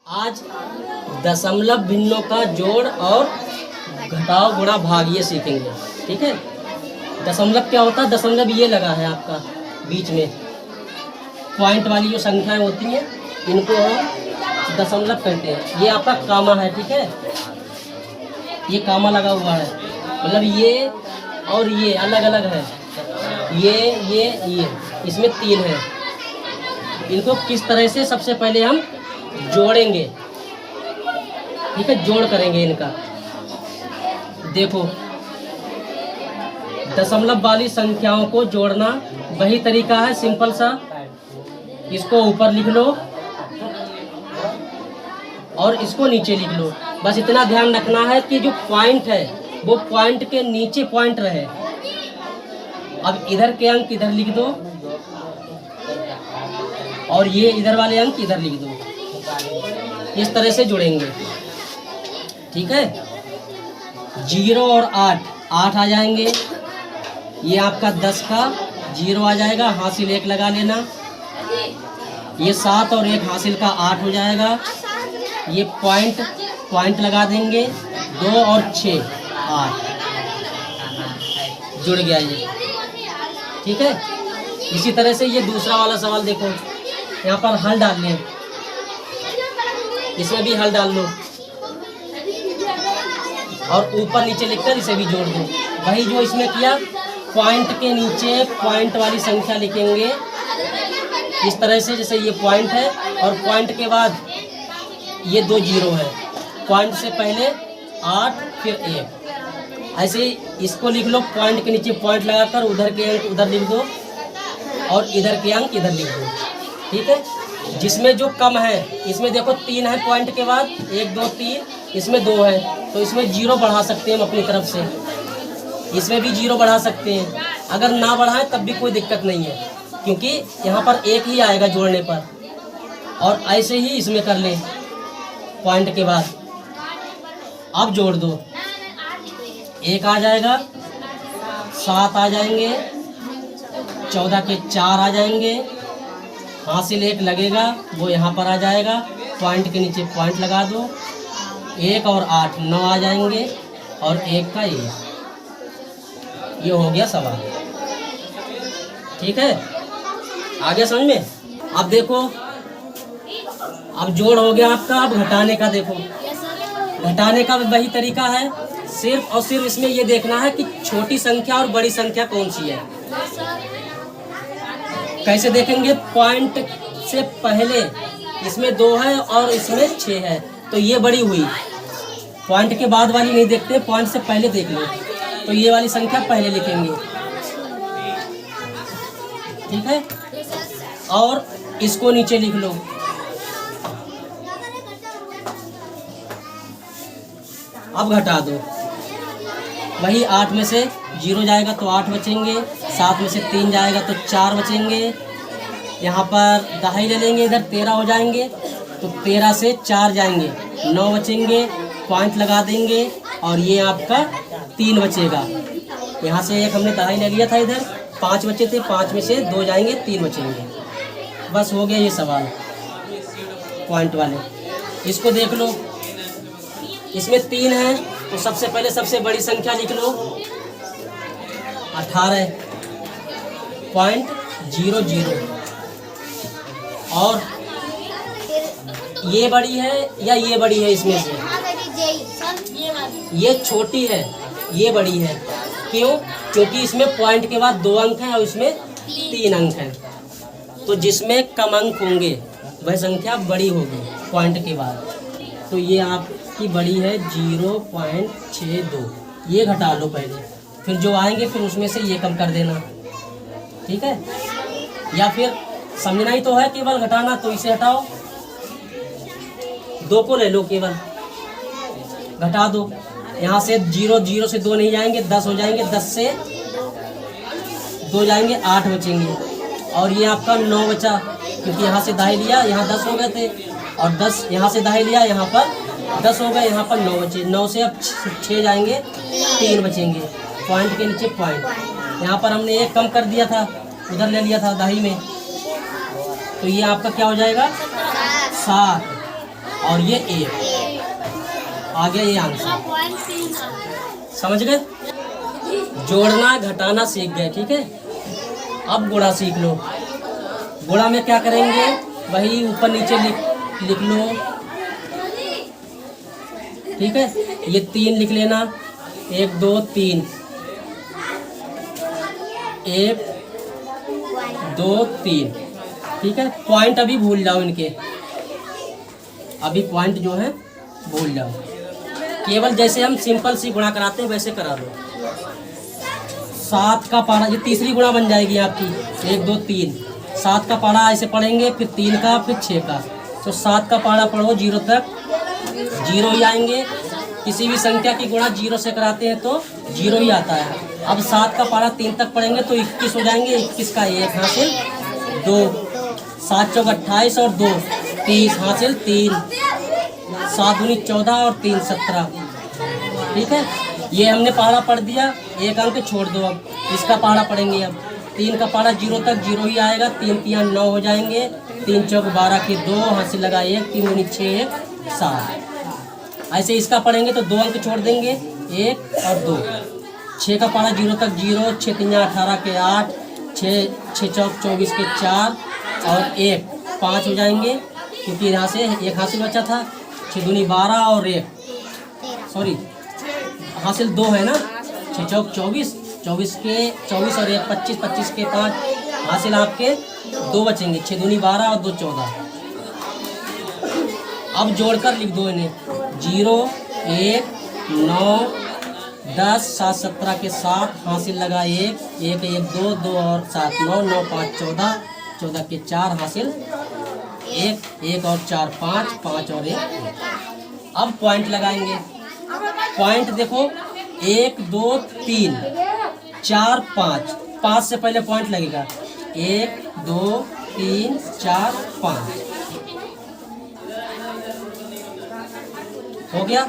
आज दशमलव भिन्नों का जोड़ और घटाव गुणा भाग ये सीखेंगे। ठीक है, दशमलव क्या होता है? दशमलव ये लगा है आपका बीच में, पॉइंट वाली जो संख्याएं होती हैं इनको हम दशमलव कहते हैं। ये आपका कामा है, ठीक है, ये कामा लगा हुआ है, मतलब ये और ये अलग अलग है, ये इसमें 3 है। इनको किस तरह से सबसे पहले हम जोड़ेंगे, ठीक है, जोड़ करेंगे इनका। देखो, दशमलव वाली संख्याओं को जोड़ना वही तरीका है, सिंपल सा। इसको ऊपर लिख लो और इसको नीचे लिख लो। बस इतना ध्यान रखना है कि जो पॉइंट है वो पॉइंट के नीचे पॉइंट रहे। अब इधर के अंक इधर लिख दो और ये इधर वाले अंक इधर लिख दो। इस तरह से जुड़ेंगे, ठीक है। 0 और 8 आ जाएंगे। ये आपका 10 का 0 आ जाएगा, हासिल 1 लगा लेना। ये 7 और 1 हासिल का 8 हो जाएगा। ये पॉइंट लगा देंगे। 2 और 6 8 जुड़ गया ये, ठीक है। इसी तरह से ये दूसरा वाला सवाल देखो, यहाँ पर हल डाल लें, इसमें भी हल डाल लो और ऊपर नीचे लिखकर इसे भी जोड़ दो। वही जो इसमें किया, पॉइंट के नीचे पॉइंट वाली संख्या लिखेंगे इस तरह से, जैसे ये पॉइंट है और पॉइंट के बाद ये 2 0 है। पॉइंट से पहले 8 फिर 1, ऐसे ही इसको लिख लो। पॉइंट के नीचे पॉइंट लगाकर उधर के अंक उधर लिख दो और इधर के अंक इधर लिख दो, ठीक है। जिसमें जो कम है, इसमें देखो 3 है पॉइंट के बाद, 1 2 3, इसमें 2 है, तो इसमें 0 बढ़ा सकते हैं हम अपनी तरफ से। इसमें भी 0 बढ़ा सकते हैं। अगर ना बढ़ाएं तब भी कोई दिक्कत नहीं है, क्योंकि यहाँ पर 1 ही आएगा जोड़ने पर। और ऐसे ही इसमें कर लें, पॉइंट के बाद अब जोड़ दो। 1 आ जाएगा, 7 आ जाएंगे, 14 के 4 आ जाएंगे, हासिल 1 लगेगा, वो यहाँ पर आ जाएगा। पॉइंट के नीचे पॉइंट लगा दो। 1 और 8 9 आ जाएंगे और 1 का 1। ये हो गया सवाल, ठीक है। आगे समझ में? अब देखो, अब जोड़ हो गया आपका। अब घटाने का देखो, घटाने का वही तरीका है, सिर्फ और सिर्फ इसमें ये देखना है कि छोटी संख्या और बड़ी संख्या कौन सी है। कैसे देखेंगे? पॉइंट से पहले इसमें 2 है और इसमें 6 है, तो ये बड़ी हुई। पॉइंट के बाद वाली नहीं देखते, पॉइंट से पहले देख लो, तो ये वाली संख्या पहले लिखेंगे, ठीक है। और इसको नीचे लिख लो। अब घटा दो। वही 8 में से 0 जाएगा तो 8 बचेंगे, 7 में से 3 जाएगा तो 4 बचेंगे। यहाँ पर दहाई ले लेंगे, इधर 13 हो जाएंगे, तो 13 से 4 जाएंगे, 9 बचेंगे। पॉइंट लगा देंगे और ये आपका 3 बचेगा। यहाँ से 1 हमने दहाई ले लिया था, इधर 5 बचे थे, 5 में से 2 जाएंगे, 3 बचेंगे। बस हो गया ये सवाल पॉइंट वाले। इसको देख लो, इसमें 3 है, तो सबसे पहले सबसे बड़ी संख्या लिख लो, 18.00। और ये बड़ी है या ये बड़ी है? इसमें से ये छोटी है, ये बड़ी है। क्यों? क्योंकि इसमें पॉइंट के बाद 2 अंक हैं और इसमें 3 अंक हैं, तो जिसमें कम अंक होंगे वह संख्या बड़ी होगी पॉइंट के बाद। तो ये आपकी बड़ी है 0.62। ये घटा लो पहले, फिर जो आएंगे फिर उसमें से ये कम कर देना, ठीक है। या फिर समझना ही तो है केवल घटाना, तो इसे हटाओ, 2 को ले लो, केवल घटा दो। यहाँ से 0 से 2 नहीं जाएंगे, 10 हो जाएंगे, 10 से 2 जाएंगे, 8 बचेंगे। और ये आपका 9 बचा, क्योंकि यहाँ से दहाई लिया, यहाँ 10 हो गए थे, और 10 यहाँ से दहाई लिया, यहाँ पर 10 हो गए, यहाँ पर 9 बचे। 9 से अब 6 जाएंगे, 3 बचेंगे। पॉइंट के नीचे पॉइंट, यहाँ पर हमने 1 कम कर दिया था, उधर ले लिया था दहाई में, तो ये आपका क्या हो जाएगा 7। और ये 1 आ गया, ये आंसर। समझ गए? जोड़ना घटाना सीख गए, ठीक है। अब गुणा सीख लो। गुणा में क्या करेंगे, वही ऊपर नीचे लिख लो, ठीक है। ये 3 लिख लेना, 1 2 3, 1 2 3, ठीक है। पॉइंट अभी भूल जाओ इनके, अभी पॉइंट जो है भूल जाओ। केवल जैसे हम सिंपल सी गुणा कराते हैं वैसे करा लो। 7 का पारा, ये तीसरी गुणा बन जाएगी आपकी, 1 2 3। 7 का पारा ऐसे पढ़ेंगे, फिर 3 का, फिर 6 का। तो 7 का पारा पढ़ो 0 तक, 0 ही आएंगे। किसी भी संख्या की गुणा 0 से कराते हैं तो 0 ही आता है। अब 7 का पारा 3 तक पढ़ेंगे तो 21 हो जाएंगे। 21 का 1 हासिल 2, 7 चौक 28 और 2 30 हासिल 3, 7 दूनी 14 और 3 17, ठीक है। ये हमने पहाड़ा पढ़ दिया, 1 अंक छोड़ दो। अब इसका पहाड़ा पढ़ेंगे। अब 3 का पहाड़ा 0 तक, 0 ही आएगा। 3 3 9 हो जाएंगे, 3 चौक 12 के 2 हासिल लगा 1, 3 दूनी 6 1 7। ऐसे इसका पढ़ेंगे तो 2 अंक छोड़ देंगे, 1 और 2। 6 का पहाड़ा 0 तक 0, 6 3 18 के 8, 6 चौक 24 के 4 और 1 5 हो जाएंगे, क्योंकि यहाँ से 1 हासिल बचा था। 6 दूनी 12 और 1 सॉरी हासिल 2 है ना। 6 चौक 24, 24 के 24 और 1 25, 25 के 5 हासिल आपके 2 बचेंगे। 6 दूनी 12 और 2 14। अब जोड़कर लिख दो इन्हें, 0 1 9 10 7 17 के 7 हासिल लगा 1 1 1 2 2 और 7 9 9 5 14, 14 के 4 हासिल 1 1 और 4 5 5 और 1। अब पॉइंट लगाएंगे। पॉइंट देखो 1 2 3 4 5, 5 से पहले पॉइंट लगेगा। 1 2 3 4 5 हो गया।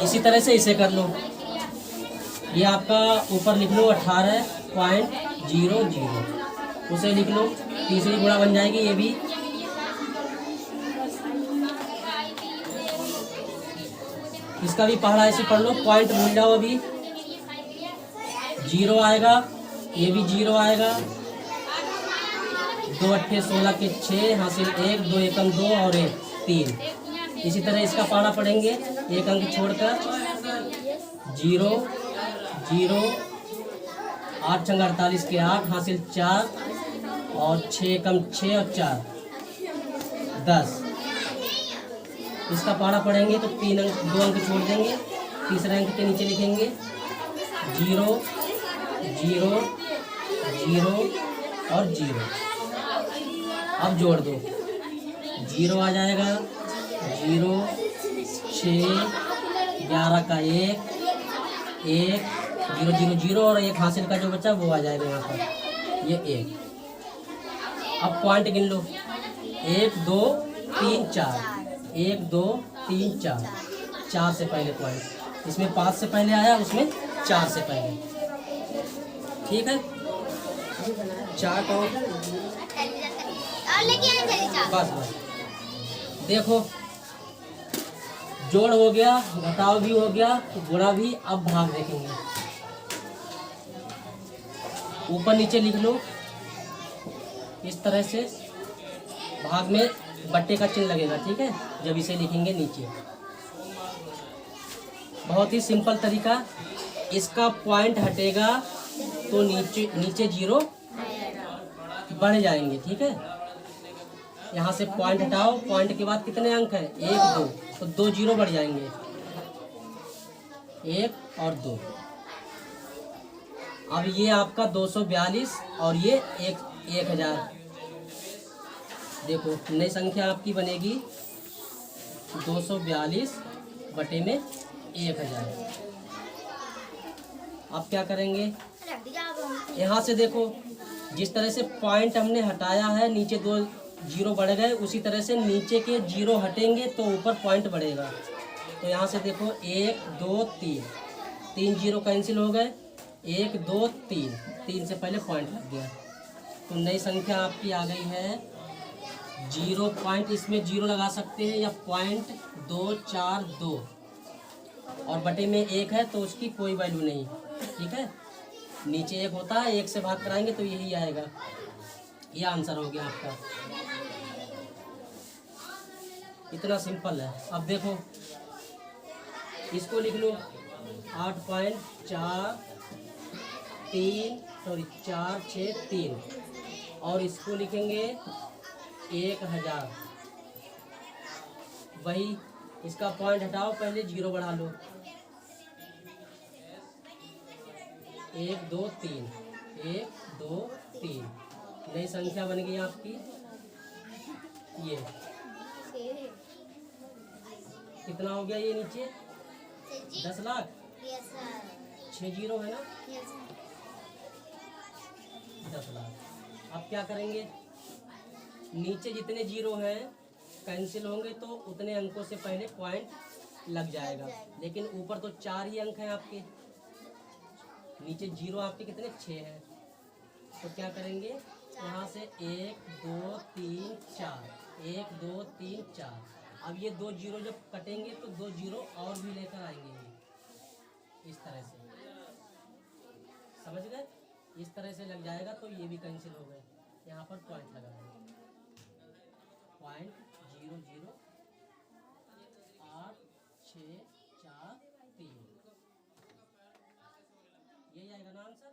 इसी तरह से इसे कर लो। ये आपका ऊपर लिख लो 18.00, उसे लिख लो। तीसरी गुणा बन जाएगी ये भी। इसका भी पहाड़ा ऐसे पढ़ लो, पॉइंट भूल जाओ। अभी 0 आएगा, ये भी 0 आएगा। 2 8 16 के 6 हासिल 1 2 एकम 2 और 1 3। इसी तरह इसका पहाड़ा पढ़ेंगे, 1 अंक छोड़कर। 0 0 8 छंग 48 के 8 हासिल 4 और 6 एकम 6 और 4 10। इसका पहाड़ा पढ़ेंगे तो 2 अंक छोड़ देंगे। तीसरे अंक के नीचे लिखेंगे 0 0 0 और 0। अब जोड़ दो, 0 आ जाएगा, 0 6 11 का 1 1 0 0 0 और 1 हासिल का जो बचा वो आ जाएगा यहाँ पर, ये 1। अब पॉइंट गिन लो, 1 2 3 4, 1 2 3 4, 4 से पहले पॉइंट। इसमें 5 से पहले आया, उसमें 4 से पहले, ठीक है। 4 का बस बस। देखो जोड़ हो गया, घटाव भी हो गया, गुणा भी। अब भाग देखेंगे। ऊपर नीचे लिख लो इस तरह से। भाग में बट्टे का चिन्ह लगेगा, ठीक है, जब इसे लिखेंगे नीचे। बहुत ही सिंपल तरीका। इसका पॉइंट हटेगा तो नीचे 0 बढ़ जाएंगे, ठीक है। यहाँ से पॉइंट हटाओ, पॉइंट के बाद कितने अंक है, 1 2, तो 2 0 बढ़ जाएंगे, 1 और 2। अब ये आपका 242 और ये 1000। देखो नई संख्या आपकी बनेगी 242 बटे में 1000। अब क्या करेंगे, यहाँ से देखो जिस तरह से पॉइंट हमने हटाया है, नीचे 2 0 बढ़ गए, उसी तरह से नीचे के 0 हटेंगे तो ऊपर पॉइंट बढ़ेगा। तो यहाँ से देखो 1 2 3, 3 0 कैंसिल हो गए, 1 2 3, 3 से पहले पॉइंट लग गया। तो नई संख्या आपकी आ गई है जीरो पॉइंट, इसमें जीरो लगा सकते हैं या 0.242 और बटे में 1 है तो उसकी कोई वैल्यू नहीं। ठीक है, नीचे 1 होता है, 1 से भाग कराएंगे तो यही आएगा। ये आंसर हो गया आपका। इतना सिंपल है। अब देखो इसको लिख लो 8.463 और इसको लिखेंगे 1000। वही इसका पॉइंट हटाओ, पहले जीरो बढ़ा लो। 1 2 3 1 2 3 नई संख्या बन गई आपकी। ये कितना हो गया? ये नीचे 10 लाख। 6 जीरो है ना, 10 लाख। अब क्या करेंगे? नीचे जितने जीरो हैं कैंसिल होंगे तो उतने अंकों से पहले पॉइंट लग जाएगा, लेकिन ऊपर तो 4 ही अंक हैं आपके। नीचे जीरो आपके कितने? 6 हैं। तो क्या करेंगे? यहाँ से 1 2 3 4 1 2 3 4। अब ये 2 जीरो जब कटेंगे तो 2 जीरो और भी लेकर आएंगे ये, इस तरह से। समझ गए? इस तरह से लग जाएगा तो ये भी कैंसिल हो गए। यहाँ पर पॉइंट लगा देंगे, 0.008643। यही आएगा ना आंसर।